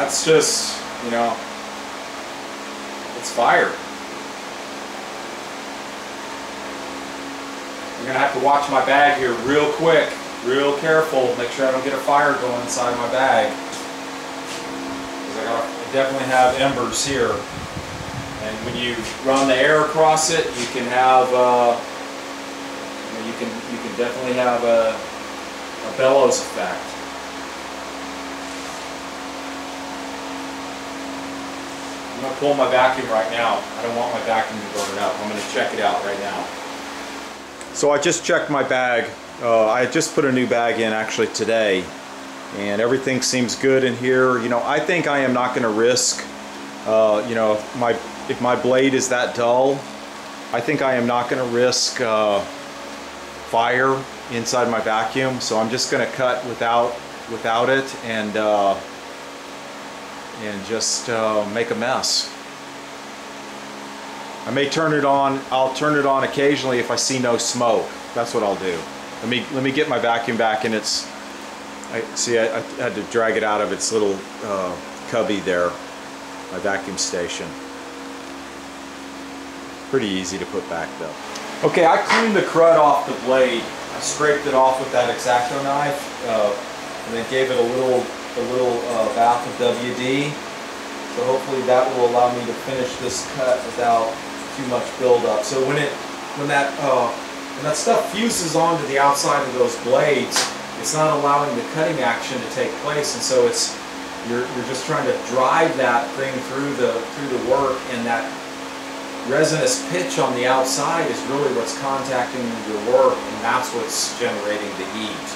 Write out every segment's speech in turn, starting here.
that's just, you know, it's fire. I'm gonna have to watch my bag here real quick, real careful, make sure I don't get a fire going inside my bag. Because I definitely have embers here. And when you run the air across it, you can have, you can definitely have a bellows effect. I'm going to pull my vacuum right now. I don't want my vacuum to burn up. I'm going to check it out right now. So I just checked my bag. I just put a new bag in actually today, and everything seems good in here. You know, I think I am not going to risk, you know, if my blade is that dull, I think I am not going to risk fire inside my vacuum. So I'm just going to cut without it and just make a mess. I may turn it on. I'll turn it on occasionally if I see no smoke. That's what I'll do. Let me get my vacuum back in its. I had to drag it out of its little cubby there. My vacuum station. Pretty easy to put back though. Okay, I cleaned the crud off the blade. I scraped it off with that X-Acto knife, and then gave it a little bath of WD. So hopefully that will allow me to finish this cut without too much buildup. So when that stuff fuses onto the outside of those blades, it's not allowing the cutting action to take place, and so you're just trying to drive that thing through the work, and that resinous pitch on the outside is really what's contacting your work, and that's what's generating the heat.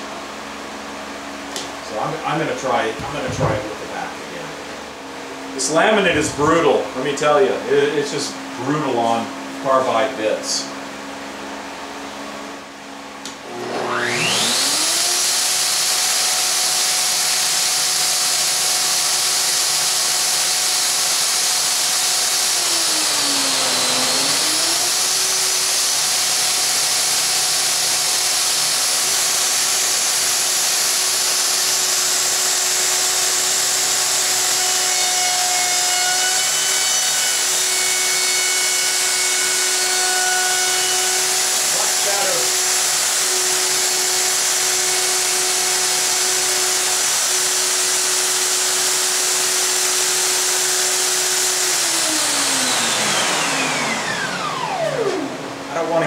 So I'm going to try it with the back again. This laminate is brutal, let me tell you. It's just brutal on carbide bits.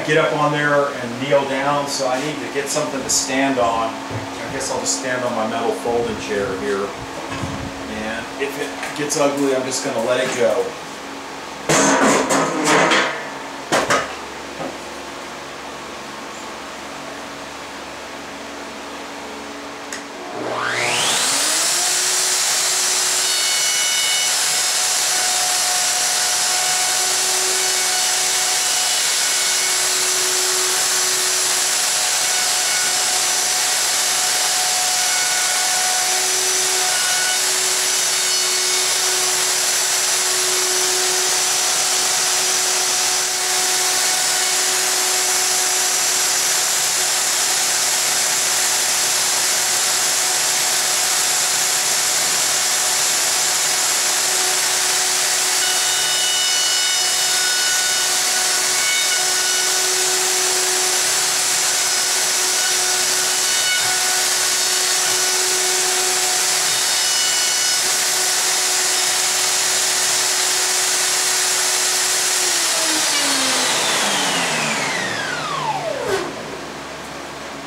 Get up on there and kneel down, so I need to get something to stand on. I guess I'll just stand on my metal folding chair here, and if it gets ugly, I'm just going to let it go.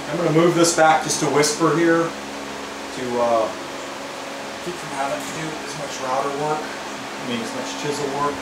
I'm going to move this back just a whisper here to keep from having to do as much router work, as much chisel work.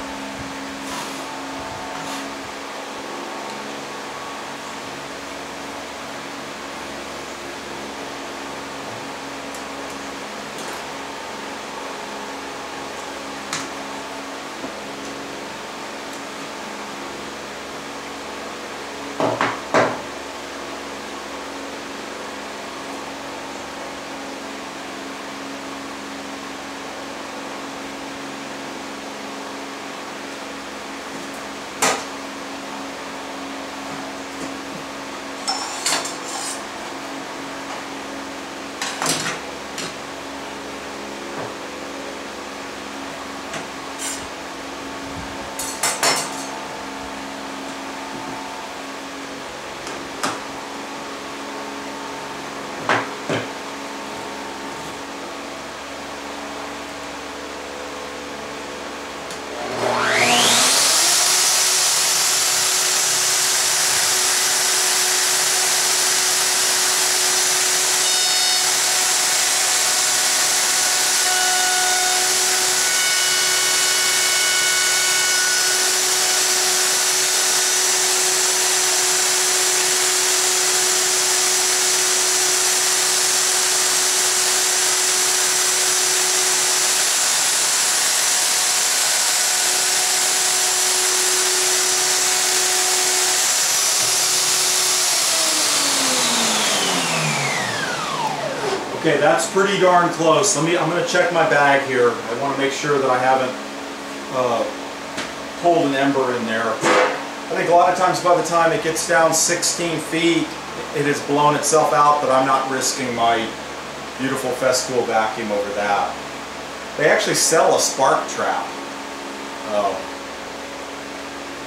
Okay, that's pretty darn close. I'm going to check my bag here. I want to make sure that I haven't pulled an ember in there. I think a lot of times by the time it gets down 16 feet, it has blown itself out, but I'm not risking my beautiful Festool vacuum over that. They actually sell a spark trap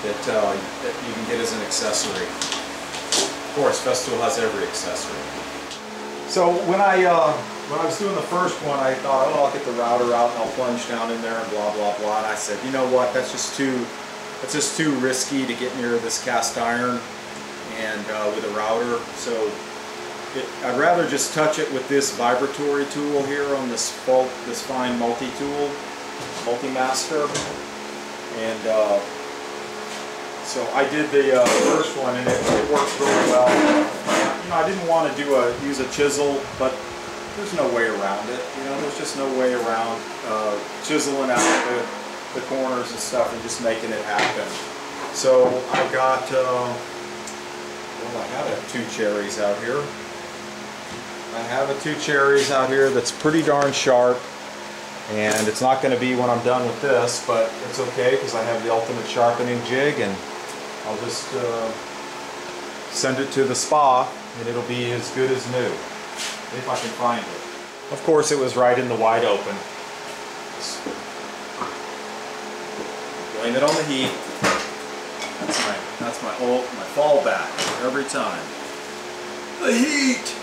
that you can get as an accessory. Of course, Festool has every accessory. So when I was doing the first one, I thought, oh, I'll get the router out and I'll plunge down in there and blah blah blah. And I said, you know what? That's just too risky to get near this cast iron and with a router. So I'd rather just touch it with this vibratory tool here on this fine multi-tool, Multi-Master. And so I did the first one, and it worked really well. You know, I didn't want to use a chisel, but there's no way around it. You know, there's just no way around chiseling out the corners and stuff and just making it happen. So I've got, well, I have 2 cherries out here. I have a 2 cherries out here that's pretty darn sharp, and it's not going to be when I'm done with this, but it's okay because I have the ultimate sharpening jig, and I'll just send it to the spa and it'll be as good as new, if I can find it. Of course, it was right in the wide open. Blame it on the heat. That's my fallback every time. The heat!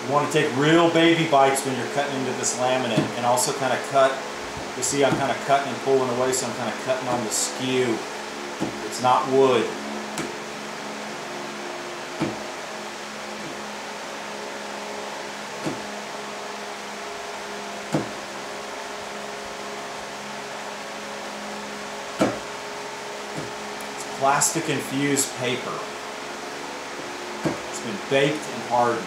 You want to take real baby bites when you're cutting into this laminate, and also kind of cut. You see I'm kind of cutting and pulling away, so I'm kind of cutting on the skew. It's not wood. It's plastic infused paper. It's been baked and hardened.